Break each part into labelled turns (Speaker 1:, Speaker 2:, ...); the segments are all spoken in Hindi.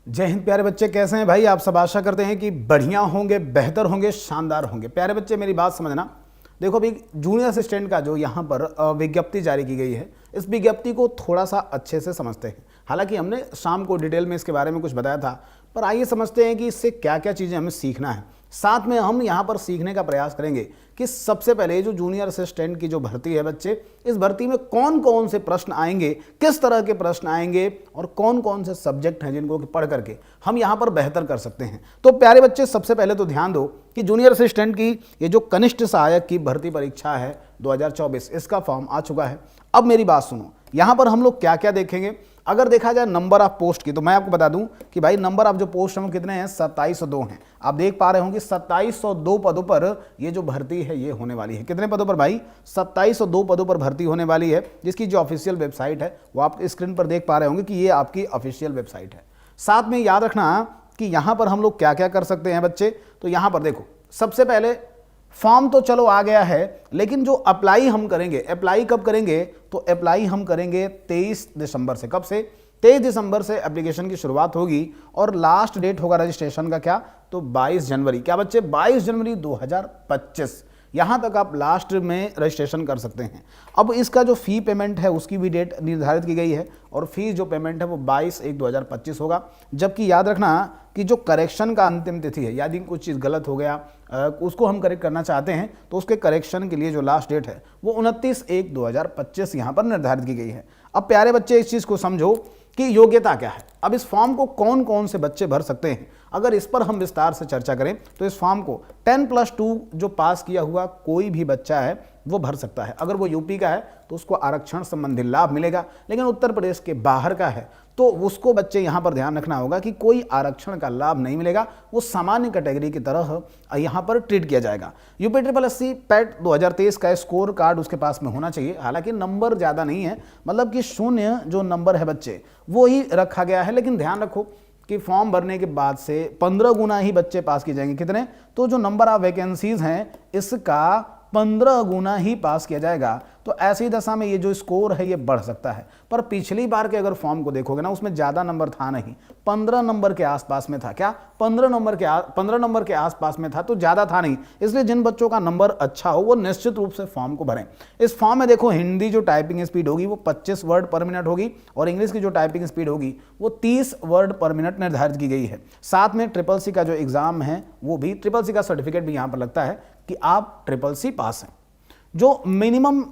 Speaker 1: जय हिंद प्यारे बच्चे, कैसे हैं भाई? आप सब आशा करते हैं कि बढ़िया होंगे, बेहतर होंगे, शानदार होंगे। प्यारे बच्चे मेरी बात समझना। देखो अभी जूनियर असिस्टेंट का जो यहाँ पर विज्ञप्ति जारी की गई है, इस विज्ञप्ति को थोड़ा सा अच्छे से समझते हैं। हालांकि हमने शाम को डिटेल में इसके बारे में कुछ बताया था, पर आइए समझते हैं कि इससे क्या क्या चीज़ें हमें सीखना है। साथ में हम यहाँ पर सीखने का प्रयास करेंगे कि सबसे पहले जो जूनियर असिस्टेंट की जो भर्ती है बच्चे, इस भर्ती में कौन कौन से प्रश्न आएंगे, किस तरह के प्रश्न आएंगे और कौन कौन से सब्जेक्ट हैं जिनको कि पढ़ करके हम यहाँ पर बेहतर कर सकते हैं। तो प्यारे बच्चे सबसे पहले तो ध्यान दो कि जूनियर असिस्टेंट की ये जो कनिष्ठ सहायक की भर्ती परीक्षा है 2024, इसका फॉर्म आ चुका है। अब मेरी बात सुनो, यहाँ पर हम लोग क्या क्या देखेंगे। अगर देखा जाए नंबर ऑफ पोस्ट की, तो मैं आपको बता दूं कि भाई नंबर ऑफ जो पोस्ट हैं वो कितने हैं, 2702 हैं। आप देख पा रहे होंगे 2702 पदों पर ये जो भर्ती है ये होने वाली है। कितने पदों पर भाई? 2702 पदों पर भर्ती होने वाली है, जिसकी जो ऑफिशियल वेबसाइट है वो आप स्क्रीन पर देख पा रहे होंगे कि ये आपकी ऑफिशियल वेबसाइट है। साथ में याद रखना कि यहाँ पर हम लोग क्या क्या कर सकते हैं बच्चे। तो यहाँ पर देखो, सबसे पहले फॉर्म तो चलो आ गया है, लेकिन जो अप्लाई हम करेंगे, अप्लाई कब करेंगे? तो अप्लाई हम करेंगे 23 दिसंबर से। कब से? 23 दिसंबर से एप्लीकेशन की शुरुआत होगी और लास्ट डेट होगा रजिस्ट्रेशन का क्या? तो 22 जनवरी। क्या बच्चे? 22 जनवरी 2025 यहाँ तक आप लास्ट में रजिस्ट्रेशन कर सकते हैं। अब इसका जो फ़ी पेमेंट है उसकी भी डेट निर्धारित की गई है और फीस जो पेमेंट है वो 22/1/2025 होगा। जबकि याद रखना कि जो करेक्शन का अंतिम तिथि है, यदि कुछ चीज़ गलत हो गया उसको हम करेक्ट करना चाहते हैं तो उसके करेक्शन के लिए जो लास्ट डेट है वो 29/1/2025 यहाँ पर निर्धारित की गई है। अब प्यारे बच्चे इस चीज़ को समझो कि योग्यता क्या है। अब इस फॉर्म को कौन कौन से बच्चे भर सकते हैं, अगर इस पर हम विस्तार से चर्चा करें तो इस फॉर्म को 10+2 जो पास किया हुआ कोई भी बच्चा है वो भर सकता है। अगर वो यूपी का है तो उसको आरक्षण संबंधी लाभ मिलेगा, लेकिन उत्तर प्रदेश के बाहर का है तो उसको बच्चे यहाँ पर ध्यान रखना होगा कि कोई आरक्षण का लाभ नहीं मिलेगा, वो सामान्य कैटेगरी की तरह यहाँ पर ट्रीट किया जाएगा। यूपी SSC पैट 2023 का स्कोर कार्ड उसके पास में होना चाहिए। हालांकि नंबर ज़्यादा नहीं है, मतलब कि 0 जो नंबर है बच्चे वो ही रखा गया है, लेकिन ध्यान रखो कि फॉर्म भरने के बाद से 15 गुना ही बच्चे पास किए जाएंगे। कितने? तो जो नंबर ऑफ वैकेंसीज हैं इसका 15 गुना ही पास किया जाएगा। तो ऐसी दशा में ये जो स्कोर है ये बढ़ सकता है। पर पिछली बार के अगर फॉर्म को देखोगे ना, उसमें ज़्यादा नंबर था नहीं, 15 नंबर के आसपास में था। क्या? 15 नंबर के आसपास में था, तो ज़्यादा था नहीं। इसलिए जिन बच्चों का नंबर अच्छा हो वो निश्चित रूप से फॉर्म को भरें। इस फॉर्म में देखो, हिंदी जो टाइपिंग स्पीड होगी वो 25 वर्ड पर मिनट होगी और इंग्लिश की जो टाइपिंग स्पीड होगी वो 30 वर्ड पर मिनट निर्धारित की गई है। साथ में SSC का जो एग्ज़ाम है वो भी, SSC का सर्टिफिकेट भी यहाँ पर लगता है कि आप SSC पास हैं। जो मिनिमम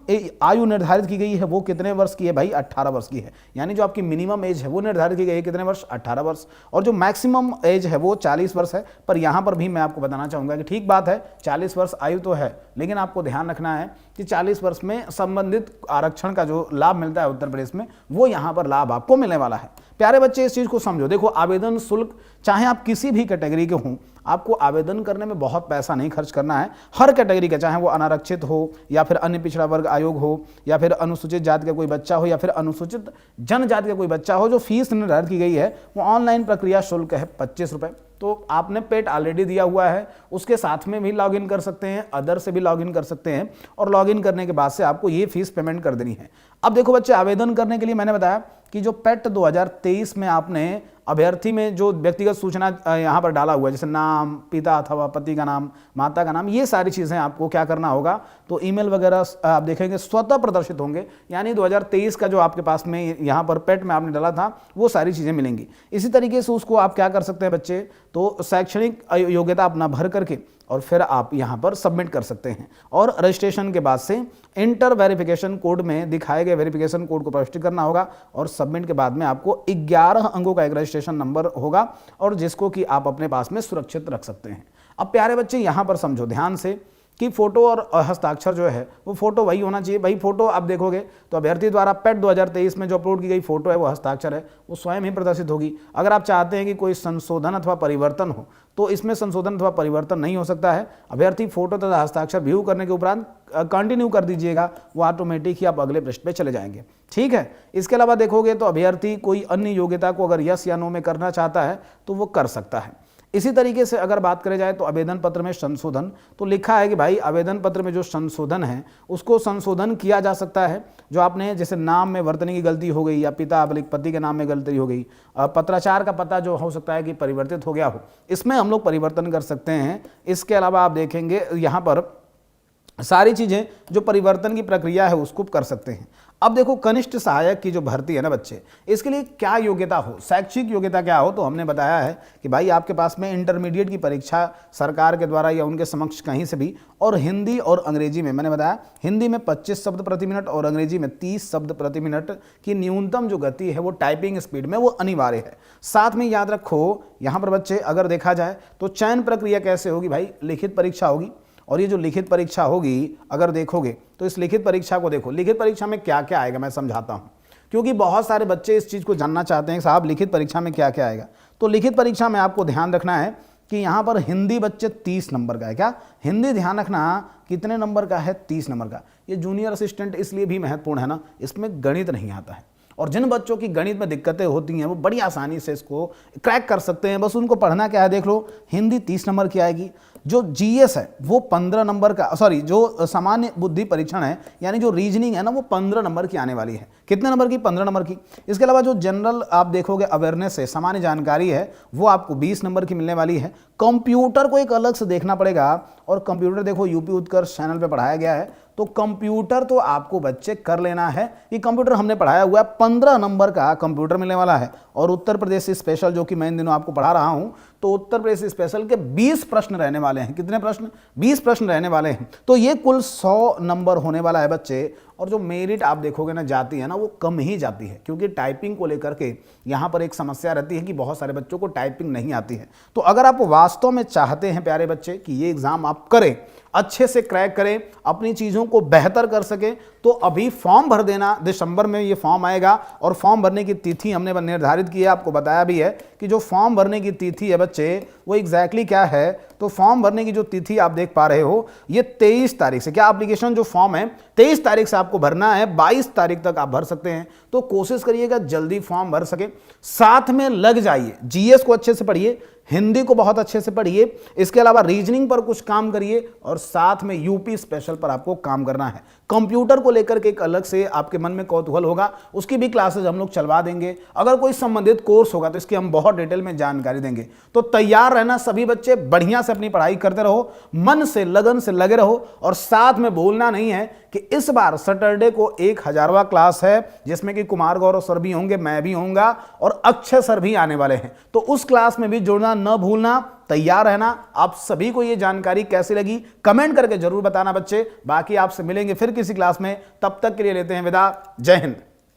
Speaker 1: आयु निर्धारित की गई है वो कितने वर्ष की है भाई? 18 वर्ष की है। यानी जो आपकी मिनिमम एज है वो निर्धारित की गई है कितने वर्ष? 18 वर्ष। और जो मैक्सिमम एज है वो 40 वर्ष है। पर यहाँ पर भी मैं आपको बताना चाहूँगा कि ठीक बात है, 40 वर्ष आयु तो है, लेकिन आपको ध्यान रखना है कि 40 वर्ष में संबंधित आरक्षण का जो लाभ मिलता है उत्तर प्रदेश में, वो यहाँ पर लाभ आपको मिलने वाला है। प्यारे बच्चे इस चीज़ को समझो। देखो, आवेदन शुल्क चाहे आप किसी भी कैटेगरी के हों, आपको आवेदन करने में बहुत पैसा नहीं खर्च करना है। हर कैटेगरी का, चाहे वो अनारक्षित हो या फिर अन्य पिछड़ा वर्ग आयोग हो या फिर अनुसूचित जाति का कोई बच्चा हो या फिर अनुसूचित जनजाति का कोई बच्चा हो, जो फीस निर्धारित की गई है वो ऑनलाइन प्रक्रिया शुल्क है 25 रुपये। तो आपने पेट ऑलरेडी दिया हुआ है, उसके साथ में भी लॉगिन कर सकते हैं, अदर से भी लॉगिन कर सकते हैं और लॉगिन करने के बाद से आपको ये फीस पेमेंट कर देनी है। अब देखो बच्चे, आवेदन करने के लिए मैंने बताया कि जो पेट 2023 में आपने अभ्यर्थी में जो व्यक्तिगत सूचना यहाँ पर डाला हुआ है, जैसे नाम, पिता अथवा पति का नाम, माता का नाम, ये सारी चीज़ें आपको क्या करना होगा, तो ईमेल वगैरह आप देखेंगे स्वतः प्रदर्शित होंगे। यानी 2023 का जो आपके पास में यहाँ पर पेट में आपने डाला था वो सारी चीज़ें मिलेंगी। इसी तरीके से उसको आप क्या कर सकते हैं बच्चे, तो शैक्षणिक योग्यता अपना भर करके और फिर आप यहाँ पर सबमिट कर सकते हैं। और रजिस्ट्रेशन के बाद से इंटर वेरिफिकेशन कोड में दिखाए गए वेरिफिकेशन कोड को प्रविष्ट करना होगा और सबमिट के बाद में आपको 11 अंकों का एक रजिस्ट्रेशन नंबर होगा और जिसको कि आप अपने पास में सुरक्षित रख सकते हैं। अब प्यारे बच्चे यहाँ पर समझो ध्यान से कि फोटो और हस्ताक्षर जो है वो फोटो वही होना चाहिए। भाई फोटो आप देखोगे तो अभ्यर्थी द्वारा पेट 2023 में जो अपलोड की गई फोटो है वो हस्ताक्षर है, वो स्वयं ही प्रदर्शित होगी। अगर आप चाहते हैं कि कोई संशोधन अथवा परिवर्तन हो तो इसमें संशोधन अथवा परिवर्तन नहीं हो सकता है। अभ्यर्थी फोटो तथा हस्ताक्षर व्यू करने के उपरांत कंटिन्यू कर दीजिएगा, वो ऑटोमेटिक ही आप अगले पृष्ठ पे चले जाएंगे। ठीक है। इसके अलावा देखोगे तो अभ्यर्थी कोई अन्य योग्यता को अगर यस या नो में करना चाहता है तो वो कर सकता है। इसी तरीके से अगर बात करें जाए तो आवेदन पत्र में संशोधन, तो लिखा है कि भाई आवेदन पत्र में जो संशोधन है उसको संशोधन किया जा सकता है। जो आपने जैसे नाम में वर्तनी की गलती हो गई या पिता अबलिक पति के नाम में गलती हो गई, पत्राचार का पता जो हो सकता है कि परिवर्तित हो गया हो, इसमें हम लोग परिवर्तन कर सकते हैं। इसके अलावा आप देखेंगे यहाँ पर सारी चीज़ें जो परिवर्तन की प्रक्रिया है उसको कर सकते हैं। अब देखो कनिष्ठ सहायक की जो भर्ती है ना बच्चे, इसके लिए क्या योग्यता हो, शैक्षिक योग्यता क्या हो, तो हमने बताया है कि भाई आपके पास में इंटरमीडिएट की परीक्षा सरकार के द्वारा या उनके समक्ष कहीं से भी, और हिंदी और अंग्रेजी में मैंने बताया हिंदी में 25 शब्द प्रति मिनट और अंग्रेजी में 30 शब्द प्रति मिनट की न्यूनतम जो गति है वो टाइपिंग स्पीड में वो अनिवार्य है। साथ में याद रखो यहाँ पर बच्चे अगर देखा जाए तो चयन प्रक्रिया कैसे होगी, भाई लिखित परीक्षा होगी। और ये जो लिखित परीक्षा होगी अगर देखोगे तो इस लिखित परीक्षा को देखो, लिखित परीक्षा में क्या क्या आएगा मैं समझाता हूँ, क्योंकि बहुत सारे बच्चे इस चीज़ को जानना चाहते हैं साहब लिखित परीक्षा में क्या क्या आएगा। तो लिखित परीक्षा में आपको ध्यान रखना है कि यहाँ पर हिंदी बच्चे 30 नंबर का है। क्या हिंदी ध्यान रखना कितने नंबर का है, 30 नंबर का। ये जूनियर असिस्टेंट इसलिए भी महत्वपूर्ण है ना, इसमें गणित नहीं आता है, और जिन बच्चों की गणित में दिक्कतें होती हैं वो बड़ी आसानी से इसको क्रैक कर सकते हैं। बस उनको पढ़ना क्या है, देख लो हिंदी 30 नंबर की आएगी। जो जीएस है वो 15 नंबर का, सॉरी जो सामान्य बुद्धि परीक्षण है यानी जो रीजनिंग है ना वो 15 नंबर की आने वाली है। कितने नंबर की, 15 नंबर की। इसके अलावा जो जनरल आप देखोगे अवेयरनेस है, सामान्य जानकारी है, वो आपको 20 नंबर की मिलने वाली है। कंप्यूटर को एक अलग से देखना पड़ेगा, और कंप्यूटर देखो यूपी उत्कर्ष चैनल पे पढ़ाया गया है, तो कंप्यूटर तो आपको बच्चे कर लेना है कि कंप्यूटर हमने पढ़ाया हुआ है, 15 नंबर का कंप्यूटर मिलने वाला है। और उत्तर प्रदेश स्पेशल जो कि मैं इन दिनों आपको पढ़ा रहा हूं, तो उत्तर प्रदेश स्पेशल के 20 प्रश्न रहने वाले हैं। कितने प्रश्न, 20 प्रश्न रहने वाले हैं। तो ये कुल 100 नंबर होने वाला है बच्चे। और जो मेरिट आप देखोगे ना जाती है ना वो कम ही जाती है, क्योंकि टाइपिंग को लेकर के यहाँ पर एक समस्या रहती है कि बहुत सारे बच्चों को टाइपिंग नहीं आती है। तो अगर आप वास्तव में चाहते हैं प्यारे बच्चे कि ये एग्जाम आप करें, अच्छे से क्रैक करें, अपनी चीज़ों को बेहतर कर सकें, तो अभी फॉर्म भर देना। दिसंबर में ये फॉर्म आएगा और फॉर्म भरने की तिथि हमने निर्धारित की है, आपको बताया भी है कि जो फॉर्म भरने की तिथि है बच्चे वो एग्जैक्टली क्या है। तो फॉर्म भरने की जो तिथि आप देख पा रहे हो ये 23 तारीख से, क्या एप्लीकेशन जो फॉर्म है 23 तारीख से आपको भरना है, 22 तारीख तक आप भर सकते हैं। तो कोशिश करिएगा जल्दी फॉर्म भर सके। साथ में लग जाइए, जीएस को अच्छे से पढ़िए, हिंदी को बहुत अच्छे से पढ़िए, इसके अलावा रीजनिंग पर कुछ काम करिए, और साथ में यूपी स्पेशल पर आपको काम करना है। कंप्यूटर को लेकर के एक अलग से आपके मन में कौतूहल होगा, उसकी भी क्लासेज हम लोग चलवा देंगे। अगर कोई संबंधित कोर्स होगा तो इसकी हम बहुत डिटेल में जानकारी देंगे। तो तैयार रहना सभी बच्चे, बढ़िया से अपनी पढ़ाई करते रहो, मन से लगन से लगे रहो, और साथ में भूलना नहीं है कि इस बार सैटरडे को 1000वां क्लास है, जिसमें कि कुमार गौरव सर भी होंगे, मैं भी होऊंगा, और अक्षय सर भी आने वाले हैं। तो उस क्लास में भी जुड़ना न भूलना, तैयार रहना। आप सभी को ये जानकारी कैसी लगी कमेंट करके जरूर बताना बच्चे। बाकी आपसे मिलेंगे फिर किसी क्लास में, तब तक के लिए लेते हैं विदा। जय हिंद।